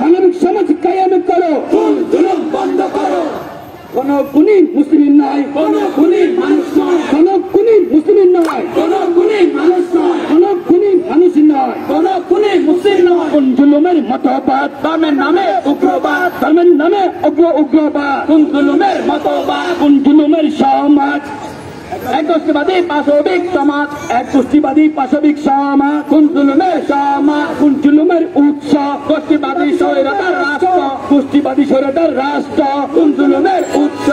মানবিক সমাজ কায়েম করো, জুলুম বন্ধ করো। কোন খুনি মুসলিম নয়, কোন খুনি মানুষ নয়, কোন খুনি মুসলিম নয়, কোন খুনি মানুষ নয়, কোন খুনি মানুষ নয়, কোন খুনি মুসলিম নয়। কোন জুলুমের মতবাদ, ধর্মের নামে উগ্রবাদ, ধর্মের নামে উগ্রবাদ, কোন জুলুমের মতবাদ, কোন জুলুমের সমাজ, এক গোষ্ঠীবাদী পাশবিক সমাজ, এক গোষ্ঠীবাদী পাশবিক সমাজ, কোন জুলুমের সমাজ, কোন জুলুমের উৎস, গোষ্ঠীবাদী স্বৈরাচার রাষ্ট্র, গোষ্ঠীবাদী স্বৈরাচার রাষ্ট্র, কোন জুলুমের উৎস।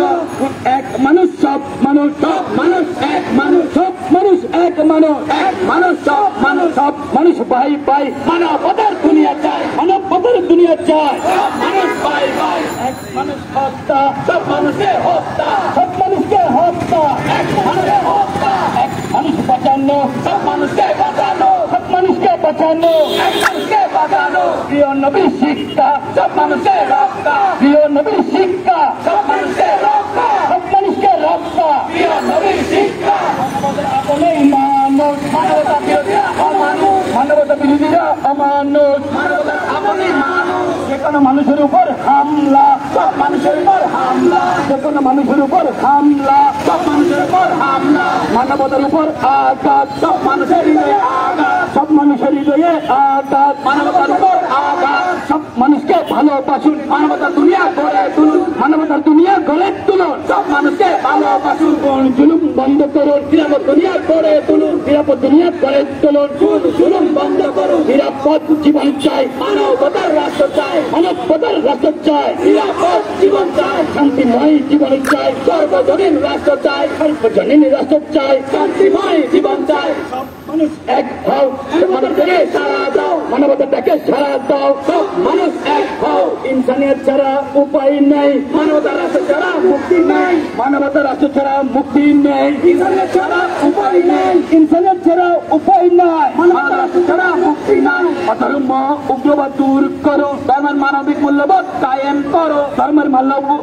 এক মানুষ সব মানুষ, সব মানুষ এক মানুষ, সব মানুষ এক মানুষ, এক মানুষ সব মানুষ, সব মানুষ ভাই ভাই, মানবতার দুনিয়া চাই, মানবতার দুনিয়া চাই, সব মানুষ ভাই ভাই, এক মানুষ হত্যা, সব মানুষকে হত্যা, সব মানুষকে হত্যা, এক মানুষকে হত্যা, এক মানুষ বাঁচানো, সব মানুষকে বাঁচানো, সব মানুষকে বাঁচানো, এক মানুষকে বাঁচানো। প্রিয় নবীর শিক্ষা, সব মানুষকে রক্ষা, প্রিয় নবীর শিক্ষা, সব মানুষকে রক্ষা, সব মানুষকে রক্ষা, প্রিয় নবীর শিক্ষা। মানবতার আপনেই মানুষ, মানবতা বিরোধীরা অমানুষ, মানবতা বিরোধীরা অমানুষ, মানবতার আপনেই মানুষ। যে কোনো মানুষের উপর হামলা, সব মানুষের উপর হামলা, যে কোনো মানুষের উপর হামলা, সব মানুষের উপর হামলা, মানবতার উপর আঘাত, সব মানুষের হৃদয়ে আঘাত, সব মানুষের হৃদয়ে আঘাত, মানবতার উপর আঘাত। সব মানুষকে ভালোবাসুন, মানবতার দুনিয়া গড়ে তুলুন, মানবতার দুনিয়া গড়ে তুলুন, সব মানুষকে ভালোবাসুন। কোন জুলুম বন্ধ করুন, নিরাপদ দুনিয়া গড়ে তুলুন, নিরাপদ দুনিয়া গড়ে তুলুন, কোন জুলুম বন্ধ করুন। নিরাপদ জীবন চাই, মানবতার রাষ্ট্র চাই, মানবতার রাষ্ট্র চাই, নিরাপদ জীবন চাই, শান্তিময় জীবন চাই, সর্বজনীন রাষ্ট্র চাই, সর্বজনীন রাষ্ট্র চাই, শান্তিময় জীবন চাই। সব মানুষ এক হও, মানবতাকে সারা দাও, মানবতাকে সারা দাও, সব মানুষ এক হও। ইনসানিয়ত ছাড়া উপায় নেই, মানবতার রাষ্ট্র ছাড়া মুক্তি নেই, মানবতার রাষ্ট্র ছাড়া মুক্তি নেই, ইনসানিয়ত ছাড়া উপায় নেই, ইনসানিয়ত ছাড়া উপায় নাই, মানবতার রাষ্ট্র ছাড়া মুক্তি নাই। অধর্ম উগ্রবাদ দূর করো, ধর্মের মানবিক মূল্যবোধ কায়েম করো, ধর্মের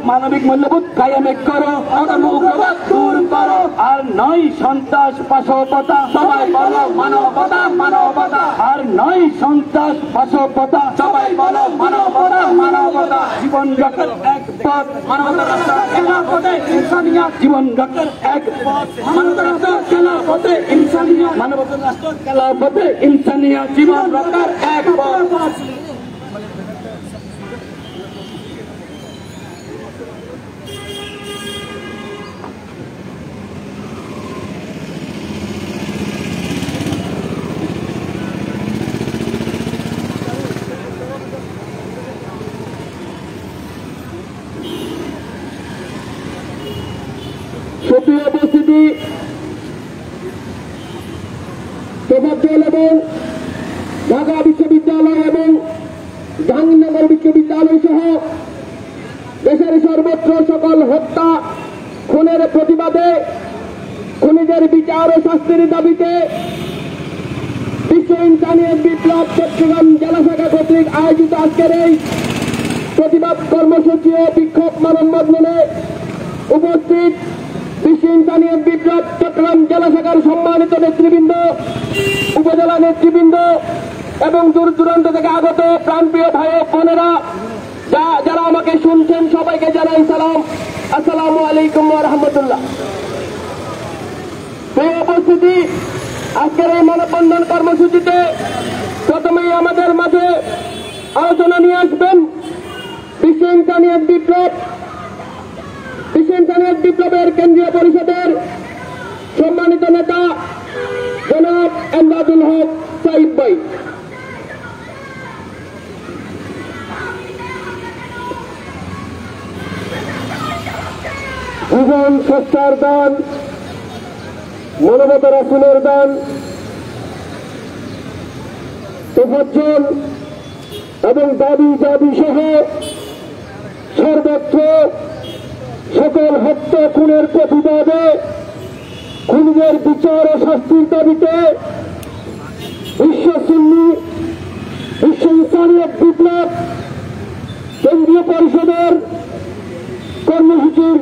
মানবিক মূল্যবোধ কায়েম করো, অধর্ম উগ্রবাদ দূর করো। আর নয় সন্ত্রাস পাশবতা, সবাই বলো মানবতা, মানবতা। আর নয় সন্ত্রাস পাশবতা, সবাই বলো মানবতা, মানবতা। জীবন রক্ষার এক পথ, মানবতার রাষ্ট্র খেলাফতে ইনসানিয়ত, জীবন রক্ষার এক পথ, মানবতার রাষ্ট্র খেলাফতে ইনসানিয়ত, মানবতার রাষ্ট্র খেলাফতে ইনসানিয়ত, জীবন রক্ষার এক পথ। সুপ্রিয় উপস্থিতি, তোফাজ্জল এবং ঢাকা বিশ্ববিদ্যালয় এবং জাহাঙ্গীরনগর বিশ্ববিদ্যালয় সহ দেশের সর্বত্র সকল হত্যা খুনের প্রতিবাদে, খুনিদের বিচার ও শাস্তির দাবিতে বিশ্ব ইনসানিয়ত বিপ্লব চট্টগ্রাম জেলা শাখা কর্তৃক আয়োজিত আজকের এই প্রতিবাদ কর্মসূচি ও বিক্ষোভ মানববন্ধনে উপস্থিত বিশ্ব ইনসানিয়ত বিপ্লব চট্টগ্রাম জেলা শাখার সম্মানিত নেতৃবৃন্দ, উপজেলা নেতৃবৃন্দ এবং দূর দূরান্ত থেকে আগত প্রাণপ্রিয় ভাই ও বোনেরা, যারা আমাকে শুনছেন সবাইকে জানাই সালাম, আসসালামু আলাইকুম ওয়া রাহমাতুল্লাহ। প্রিয় উপস্থিতি, আজকের এই মানববন্ধন কর্মসূচিতে প্রথমেই আমাদের মাঝে আলোচনা নিয়ে আসবেন বিশ্ব ইনসানিয়ত বিপ্লবের কেন্দ্রীয় পরিষদের সম্মানিত নেতা জনাব এমদাদুল হক সাইদ ভাই। জীবন স্রষ্টার দান, মানবতা রাসূলের দান, তোফাজ্জল এবং দাবি সহ সর্বত্র সকল হত্যা খুনের প্রতিবাদে, খুনিদের বিচার ও শাস্তির দাবিতে বিশ্ব ইনসানিয়ত বিপ্লব কেন্দ্রীয় পরিষদের কর্মসূচির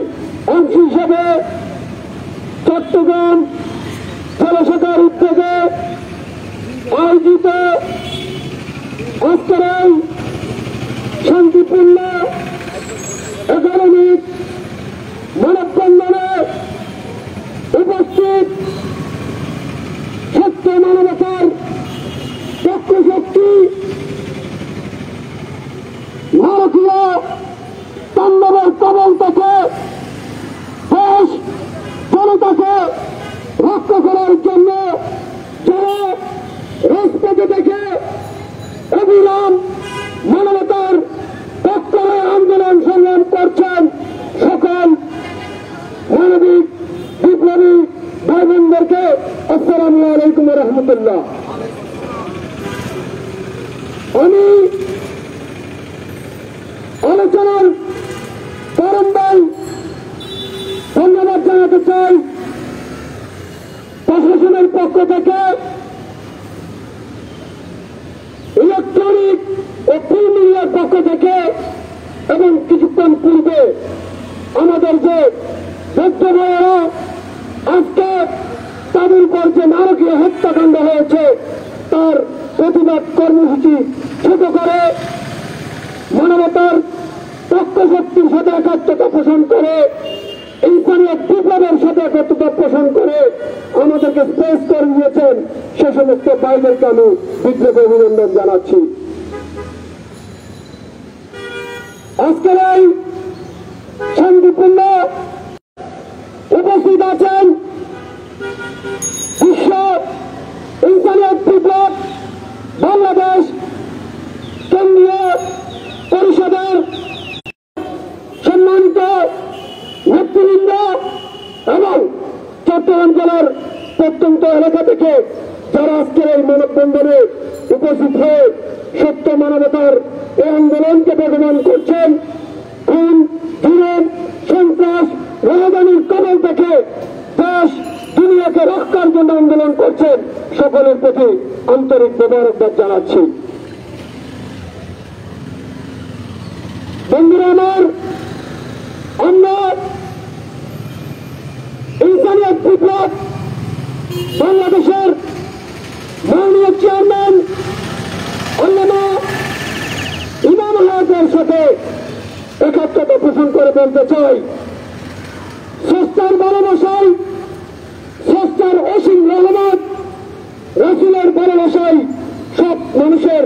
অংশ হিসাবে চট্টগ্রাম জেলা শাখার উদ্যোগে আয়োজিত আজকের এই শান্তিপূর্ণ একাডেমিক মানববন্ধনে উপস্থিত সত্য মানবতার পক্ষশক্তি ভারতীয় তাণ্ডবের কবল থেকে দেশ জনতাকে রক্ষা করার জন্য যারা রাজপথে দেখে অবিরাম মানবতার পক্ষে আন্দোলন সংগ্রাম করছেন সকল মানবিক বিপ্লবী ভাই বোনদেরকে আসসালামু আলাইকুম রহমতুল্লাহ। আমি আলোচনার প্রারম্ভে ধন্যবাদ জানাতে চাই প্রশাসনের পক্ষ থেকে ইলেকট্রনিক ও প্রিন্ট মিডিয়ার পক্ষ থেকে এবং কিছুক্ষণ পূর্বে আমাদের যে বৌদ্ধ ভাইয়েরা আজকে তাদের উপর যে নারকীয় হত্যাকাণ্ড হয়েছে তার প্রতিবাদ কর্মসূচি ছোট করে মানবতার পক্ষশক্তির সাথে একাত্মতা পোষণ করে ইনসানিয়ত বিপ্লবের সাথে একাত্মতা পোষণ করে আমাদেরকে স্পেস করে দিয়েছেন সে সমস্ত ভাইদেরকে আমি বিপ্লবী অভিনন্দন জানাচ্ছি। আজকের এই শান্তিপূর্ণ উপস্থিত আছেন বিশ্ব ইনসানিয়ত বিপ্লব বাংলাদেশ কেন্দ্রীয় পরিষদের সম্মানিত নেতৃবৃন্দ এবং চট্টগ্রাম জেলার প্রত্যন্ত এলাকা থেকে যারা আজকের এই মানববন্ধনে উপস্থিত হয়ে সত্য মানবতার এই আন্দোলনকে বেগবান করছেন। খুন, জুলুম, সন্ত্রাস, রাজধানীর কবল থেকে দেশ দুনিয়াকে রক্ষার জন্য আন্দোলন করছেন সকলের প্রতি আন্তরিক মোবারকবাদ জানাচ্ছি। বন্ধুরা আমার, আমরা ইনসানিয়ত বিপ্লব বাংলাদেশের মাননীয় চেয়ারম্যান আল্লামা ইমাম হায়াতের সাথে একাত্মতা পোষণ করে বলতে চাই, স্রষ্টার ভালোবাসায়, স্রষ্টার অসীম রহমত, রাসূলের ভালোবাসায় সব মানুষের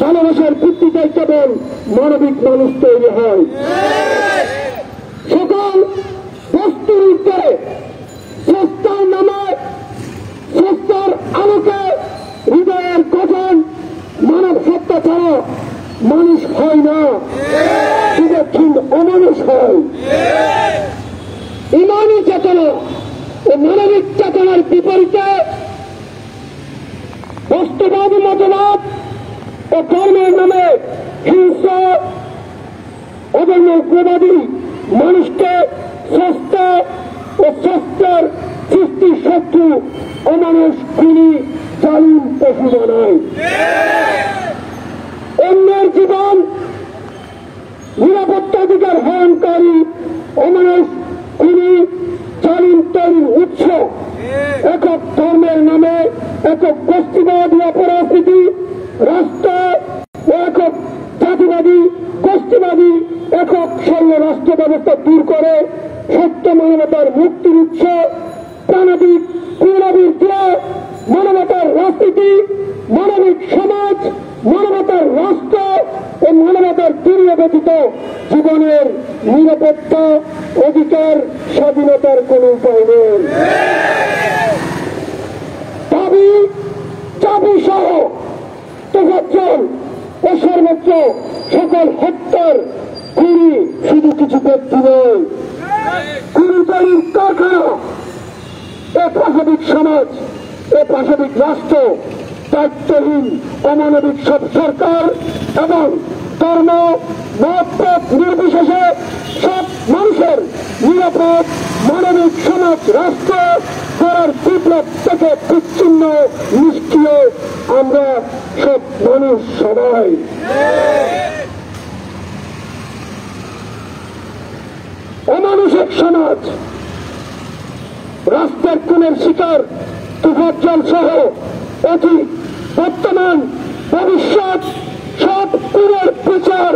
ভালোবাসার ভিত্তিতে কেবল মানবিক মানুষ তৈরি হয়। সকল বস্তুর উপরে স্রষ্টার নামে, স্রষ্টার আলোকে হৃদয়ের গঠন মানব সত্তা ছাড়া মানুষ হয় না, সুদক্ষিণ অমানুষ হয়। ইমানি চেতনা ও মানবিক চেতনার বিপরীতে বস্তুবাদী মতবাদ ও ধর্মের নামে হিংসা অধর্ম উগ্রবাদী মানুষকে স্রষ্টা ও স্রষ্টার সৃষ্টির শত্রু অমানুষ, খুনি, জালিম পশু বানায়। অন্যের জীবন নিরাপত্তাধিকার হরণকারী অমানুষ, খুনি, জালিম তৈরির উৎস একক ধর্মের নামে একক গোষ্ঠীবাদী অপরাজনীতি রাষ্ট্র ও একক জাতিবাদী গোষ্ঠীবাদী একক শৈল রাষ্ট্র ব্যবস্থা দূর করে সত্য মানবতার মুক্তির উৎস প্রাণবিক পুনরাবৃত্তি দিয়ে মানবতার রাজনীতি, মানবিক সমাজ, মানবতার রাষ্ট্র ও মানবতার তুল্য ব্যতীত জীবনের নিরাপত্তা, অধিকার, স্বাধীনতার কোন উপায় নেই। দাবি চাবি সহ তোফাজ্জল ও সর্বোচ্চ সকল হত্যার খুনি শুধু কিছু ব্যক্তি নয়, খুনি তৈরির কারখানা এ পাশবিক সমাজ, এ পাশবিক রাষ্ট্র, দায়িত্বহীন অমানবিক সব সরকার এবং ধর্ম মত নির্বিশেষে সব মানুষের নিরাপদ মানবিক সমাজ রাষ্ট্র করার বিপ্লব থেকে বিচ্ছিন্ন নিষ্ক্রিয় আমরা সব মানুষ সবাই। অমানুষিক সমাজ, রাষ্ট্রের খুনের শিকার তোফাজ্জল সহ অতীত, বর্তমান, ভবিষ্যৎ সব খুনের বিচার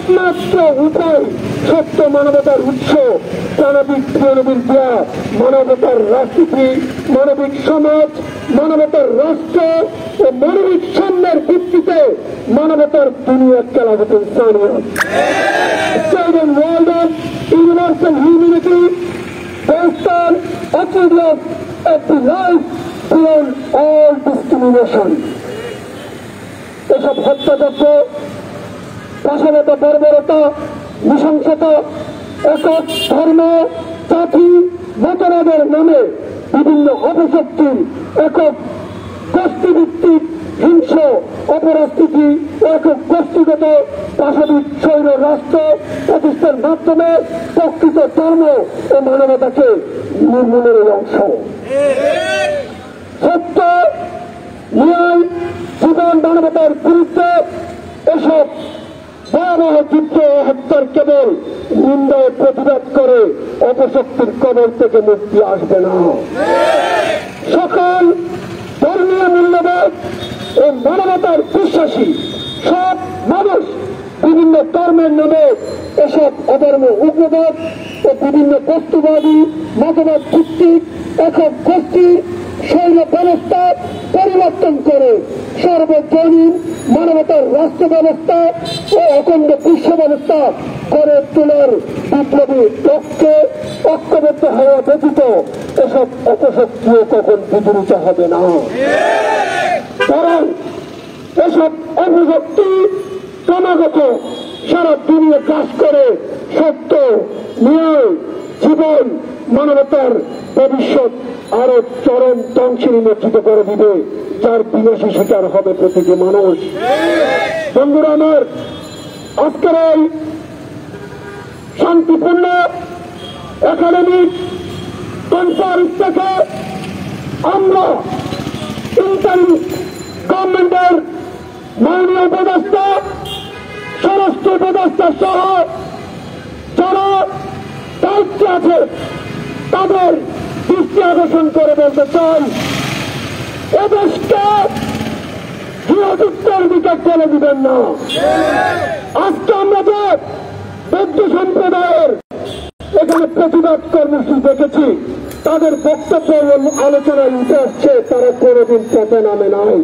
একমাত্র উপায় সত্য মানবতার উৎস মানবিক প্রিয়নবীর দেয়া মানবতার রাজনীতি, মানবিক সমাজ, মানবতার রাষ্ট্র ও মানবিক সাম্যের ভিত্তিতে মানবতার দুনিয়া খেলাফত ইনসানিয়ত, Australian world of universal humanity based on achievement of the life beyond all discrimination. এসব হত্যাযজ্ঞ, পাশাপাশি বর্বরতা, নৃশংসতা, একক ধর্ম, জাতি, মতবাদের নামে বিভিন্ন অপশক্তির একক গোষ্ঠীভিত্তিক হিংস অপরাজনীতি, একক গোষ্ঠীগত পাশবিক স্বৈর রাষ্ট্র প্রতিষ্ঠার মাধ্যমে প্রকৃত ধর্ম ও মানবতাকে নির্মূলের অংশ। সত্য, ন্যায়, জীবন, মানবতার বিরুদ্ধে এসব ভয়াবহ যুদ্ধ ও হত্যার কেবল নিন্দায় প্রতিবাদ করে অপশক্তির কবর থেকে মুক্তি আসবে না। সকল ধর্মীয় মূল্যবোধ ও মানবতার বিশ্বাসী সব মানুষ বিভিন্ন ধর্মের নামে এসব অধর্ম উগ্রবাদ ও বিভিন্ন বস্তুবাদী মতবাদ ভিত্তিক একক গোষ্ঠী শৈল ব্যবস্থা পরিবর্তন করে সর্বজনীন মানবতার রাষ্ট্র ব্যবস্থা ও অখণ্ড বিশ্ব ব্যবস্থা গড়ে তোলার বিপ্লবী লক্ষ্যে ঐক্যবদ্ধ হওয়া ব্যতীত এসব অপশক্তিও কখন বিদূরিত হবে না। কারণ এসব অপশক্তি ক্রমাগত সারা দুনিয়া কাজ করে সত্য, ন্যায়, জীবন, মানবতার ভবিষ্যৎ আরো চরম ধ্বংসে নিমজ্জিত করে দিবে, যার বিনাশী শিকার হবে প্রতিটি মানুষ। বন্ধুরা আমার, আজকের এই শান্তিপূর্ণ একাডেমিক কনফারেন্স থেকে আমরা ইন্টারিম গভর্নমেন্টের মাননীয় উপদেষ্টা, স্বরাষ্ট্র উপদেষ্টা সহ যারা দায়িত্বে আছে তাদের দৃষ্টি আকর্ষণ করে বলতে চাই, এদেশকে গৃহযুদ্ধের দিকে চলে দিবেন না। আজকে আমরা যে বৌদ্ধ সম্প্রদায়ের এখানে প্রতিবাদ কর্মসূচি দেখেছি, তাদের বক্তব্য আলোচনায় উঠে আসছে তারা কোনোদিন পথে নামে নাই।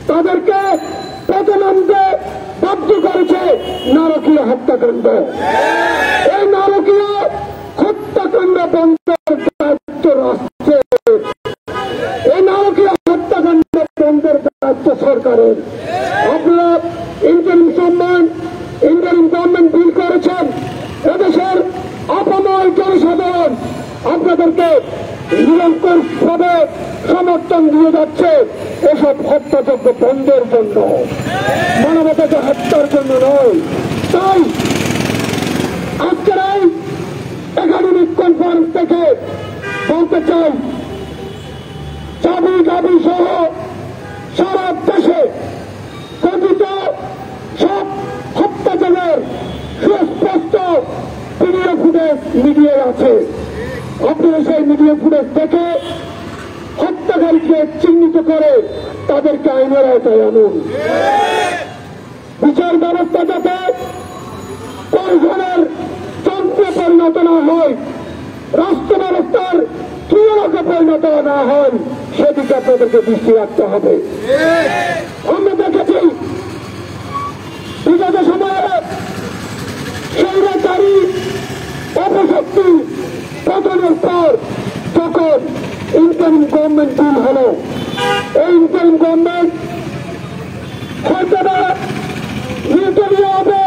তাদেরকে পথে নামতে বাধ্য করেছে নারকীয় হত্যাকাণ্ড। এই নারকীয় হত্যাকাণ্ড বন্ধের দায়িত্ব রাষ্ট্রের, এই নারকীয় হত্যাকাণ্ড বন্ধের দায়িত্ব সরকারের। আপনারা ইন্টারিম গভর্নমেন্ট বিল করেছেন, এদেশের অপময় জনসাধারণ আপনাদেরকে নিরঙ্কুশ ভাবে সমর্থন দিয়ে যাচ্ছে এসব হত্যাযজ্ঞ বন্ধের জন্য, মানবতাকে হত্যার জন্য নয়। তাই আজকের এই একাডেমিক কনফারেন্স থেকে বলতে চাই, চাবি সহ সারা দেশে কথিত সব হত্যাযজ্ঞের সুস্পষ্ট ভিডিও ফুটেজ মিডিয়ায় আছে। আপনারা সেই ভিডিও ফুটেজ দেখে হত্যাকারীকে চিহ্নিত করে তাদেরকে আইনের আওতায় আনুন। বিচার ব্যবস্থা যাতে প্রশাসনের যন্ত্রে পরিণত না হয়, রাষ্ট্র ব্যবস্থার ক্রিয়াকে পরিণত না হয়, সেদিকে আপনাদেরকে দৃষ্টি রাখতে হবে। আমরা দেখেছি বিগত সময়ে স্বৈরাচারী অপশক্তি পতনের পর যখন ইন্টারিম গভর্নমেন্ট বিল হল, এই ইন্টারিম গভর্নমেন্ট হয়তো নির্দলীয় হবে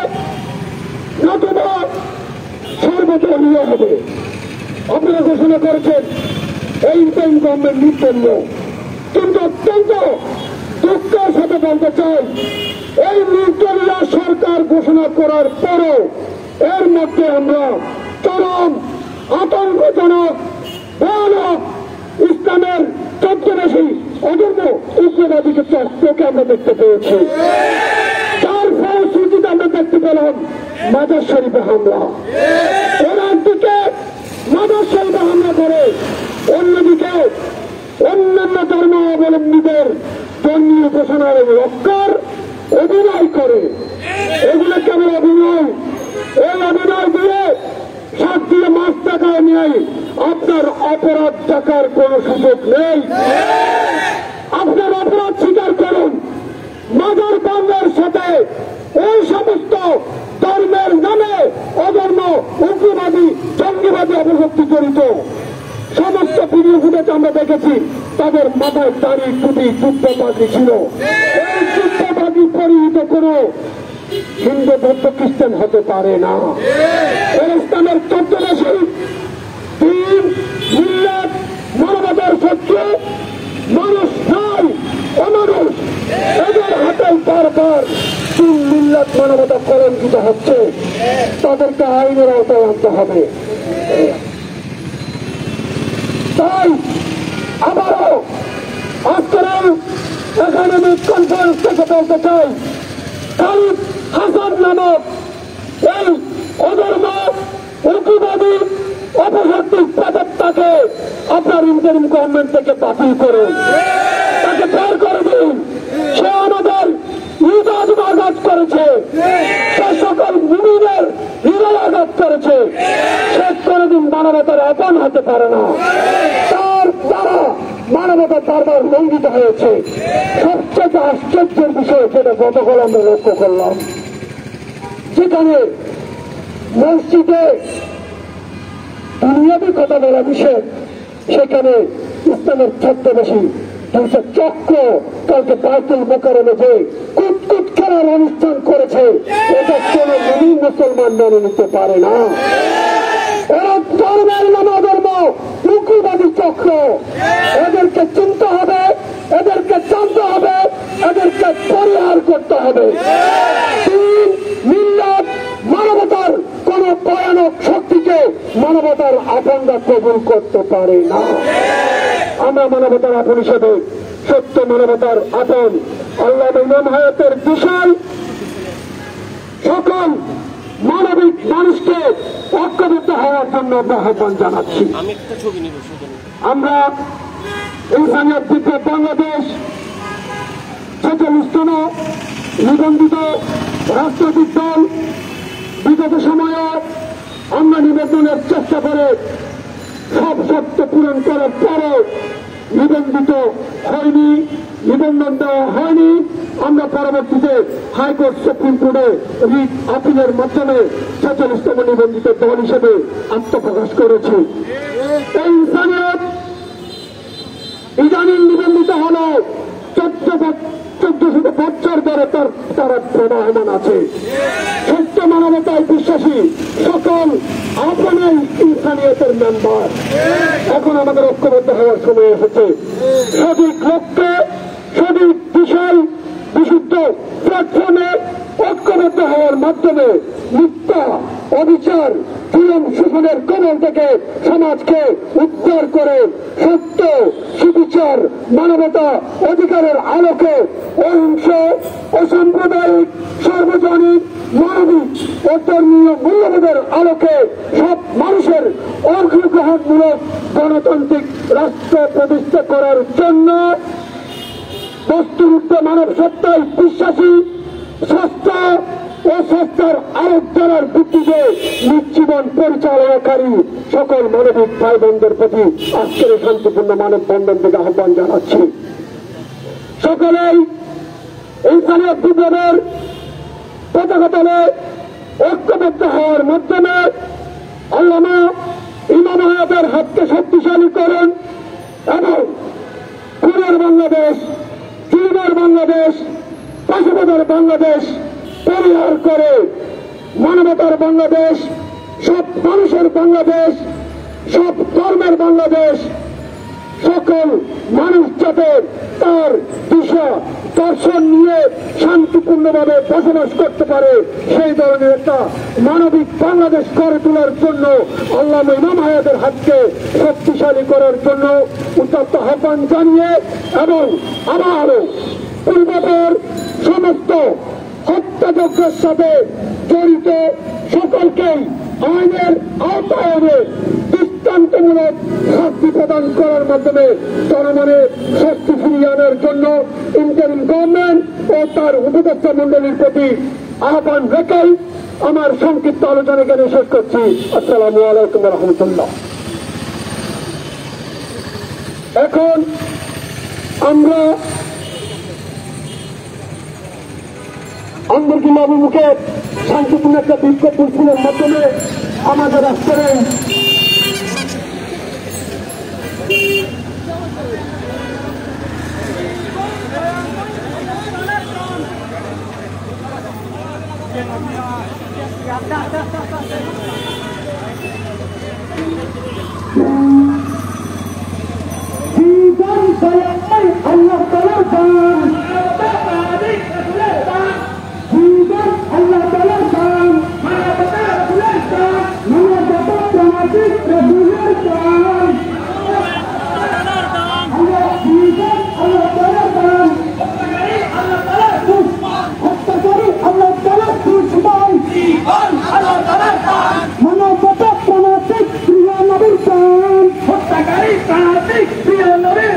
নতুবা সর্বদলীয় হবে। আপনারা ঘোষণা করেছেন এই ইন্টারিম গভর্নমেন্ট নির্দলীয়, কিন্তু অত্যন্ত দুঃখের সাথে বলতে চাই, এই নির্দলীয় সরকার ঘোষণা করার পরও এর মধ্যে আমরা চরম আতঙ্কজনক ভয়ানক ইসলামের ছদ্মবেশী অধর্ম উগ্রবাদীকে চক্রকে আমরা দেখতে পেয়েছি, যার ফলশ্রুতিতে আমরা দেখতে পেলাম মাজার শরীফে হামলা। ওর একদিকে মাজার শরীফে হামলা করে, অন্যদিকে অন্যান্য ধর্ম অবলম্বীদের ধর্মীয় ঘোষণার রক্ষার অভিনয় করে। এগুলো কেবল অভিনয় এই অভিনয় দিয়ে সাত দিয়ে মাস টাকায় নেই, আপনার অপরাধ টাকার কোন সুযোগ নেই। আপনার অপরাধ স্বীকার করুন। মাজার বাংলার সাথে এই সমস্ত ধর্মের নামে অধর্ম, উগ্রবাদী, জঙ্গিবাদী অপশক্তি জড়িত সমস্ত ভিডিও ফুটেজ আমরা দেখেছি। তাদের মাথায় দাড়ি, টুপি, যুদ্ধবাদী ছিল। এই যুদ্ধবাদী পরিহিত কোন হিন্দু, বৌদ্ধ, খ্রিস্টান হতে পারে না। এই ইসলামের তত্ত্বাবধানে দিন, মিল্লাত, মানবতার শত্রু মানুষ নাই, অমানুষ। এদের হাতে বারবার দিন, মিল্লাত, মানবতা কলঙ্কিত হচ্ছে। তাদেরকে আইনের আওতায় আনতে হবে। তাই আবারও আজকের একাডেমিক কনফারেন্স থেকে বলতে চাই, খালিদ হাসান নামক এই অধর্ম, উগ্রবাদী, অপশক্তির প্রেতাত্মাকে আপনার ইন্টারিম গভর্নমেন্ট থেকে বাতিল করুন, তাকে বের করে দিন। সে আমাদের হৃদয় আঘাত করেছে, সে সকল মুমিনের হৃদয় আঘাত করেছে। সে কোনদিন মানবতার আপন হতে পারে না। তার দ্বারা মানবতার দরবার লঙ্ঘিত হয়েছে। সবচেয়ে আশ্চর্যের বিষয় সেটা গতকাল আমরা লক্ষ্য করলাম, যেখানে মসজিদে দুনিয়াবী কথা বলা নিষেধ, সেখানে ইসলামের ছদ্মবেশী দুইটা চক্র কালকে বাইতুল মোকাররমে যে কুতকুত খেলার অনুষ্ঠান করেছে, এটা কোন মুমিন মুসলমান মেনে নিতে পারে না। এরা ধর্মের নামে ধর্ম, উগ্রবাদী চক্র। এদেরকে চিনতে হবে, এদেরকে জানতে হবে, এদেরকে পরিহার করতে হবে। দিন, মিল্লাত, মানবতার কোন ভয়ানক শক্তিকে মানবতার আপনরা কবুল করতে পারে না। আমরা মানবতার আপন হিসেবে সত্য মানবতার আপন আল্লাহ ইমাম হায়াতের বিষয় সকল মানবিক মানুষকে ঐক্যবদ্ধ হওয়ার জন্য আহ্বান জানাচ্ছি। আমরা ইনসানিয়ত বিপ্লব বাংলাদেশ 46তম নিবন্ধিত রাজনৈতিক দল বিগত সময়ে আমরা নিবেদনের চেষ্টা করে সব শর্ত পূরণ করার পরে নিবন্ধিত হয়নি, নিবন্ধন দেওয়া হয়নি। আমরা পরবর্তীতে হাইকোর্ট, সুপ্রিম কোর্টে রিট আপিলের মাধ্যমে 46তম নিবন্ধিত দল হিসেবে আত্মপ্রকাশ করেছি। এই ইনসানিয়ত ইদানিং নিবন্ধিত হল 1400 বছর ধরে তারা প্রবাহমান আছে। সত্য মানবতায় বিশ্বাসী সকল আপনার ইনসানিয়তের মেম্বার। এখন আমাদের ঐক্যবদ্ধ হওয়ার সময় এসেছে। সঠিক লক্ষ্যে, সঠিক বিষয়, বিশুদ্ধ প্ল্যাটফর্মে ঐক্যবদ্ধ হওয়ার মাধ্যমে মিথ্যা, অবিচার, জুলুম, শোষণের কবল থেকে সমাজকে উদ্ধার করে সত্য, সুবিচার, মানবতা, অধিকারের আলোকে অহিংস, অসাম্প্রদায়িক, সার্বজনীন, মানবিক ও ধর্মীয় মূল্যবোধের আলোকে সব মানুষের অংশগ্রহণমূলক গণতান্ত্রিক রাষ্ট্র প্রতিষ্ঠা করার জন্য বস্তুরূপে মানব সত্তায় বিশ্বাসী, স্রষ্টা ও স্রষ্টার আলোচনার ভিত্তিতে নির্জীবন পরিচালনাকারী সকল মানবিক ভাই বোনদের প্রতি আজকের শান্তিপূর্ণ মানব বন্ধন থেকে আহ্বান জানাচ্ছি। সকলেই ইনসানিয়ত বিপ্লবের পতাকা তলে ঐক্যবদ্ধ হওয়ার মাধ্যমে আল্লামা ইমাম হায়াতের হাতকে শক্তিশালী করেন এবং পুরের বাংলাদেশ, চুরিদার বাংলাদেশ, পাশাপাশার বাংলাদেশ পরিহার করে মানবতার বাংলাদেশ, সব মানুষের বাংলাদেশ, সব ধর্মের বাংলাদেশ, সকল মানুষ যাতে তার দিশা দর্শন নিয়ে শান্তিপূর্ণভাবে বসবাস করতে পারে, সেই ধরনের একটা মানবিক বাংলাদেশ গড়ে তোলার জন্য আল্লামা ইমাম হায়াতের হাতকে শক্তিশালী করার জন্য উত্তপ্ত আহ্বান জানিয়ে এবং আবারও পূর্বপর সমস্ত হত্যাযজ্ঞের সাথে জড়িত সকলকেই আইনের আওতায় এনে দৃষ্টান্তমূলক শাস্তি প্রদান করার মাধ্যমে জনমনে শক্তি ফিরিয়ে আনার জন্য ইন্টারিম গভর্নমেন্ট ও তার উপদেষ্টা মন্ডলীর প্রতি আহ্বান রেখেই আমার সংক্ষিপ্ত আলোচনা এখানে শেষ করছি। আসসালামু আলাইকুম রহমতুল্লাহ। এখন আমরা আন্দরকিল্লা অভিমুখে শান্তিপূর্ণ একটা বিক্ষোভ মিছিলের মাধ্যমে আমাদের রাষ্ট্রের আল্লাহ তাআলার দান, আল্লাহ তাআলার দান, মানবতা সামাজিক প্রভুর দান, আল্লাহ তাআলার দান, হত্যাকারী আল্লাহ তাআলার দুশমন, মানবতা সামাজিক প্রিয় নবীর দান, হত্যাকারী সামাজিক প্রিয় নবীর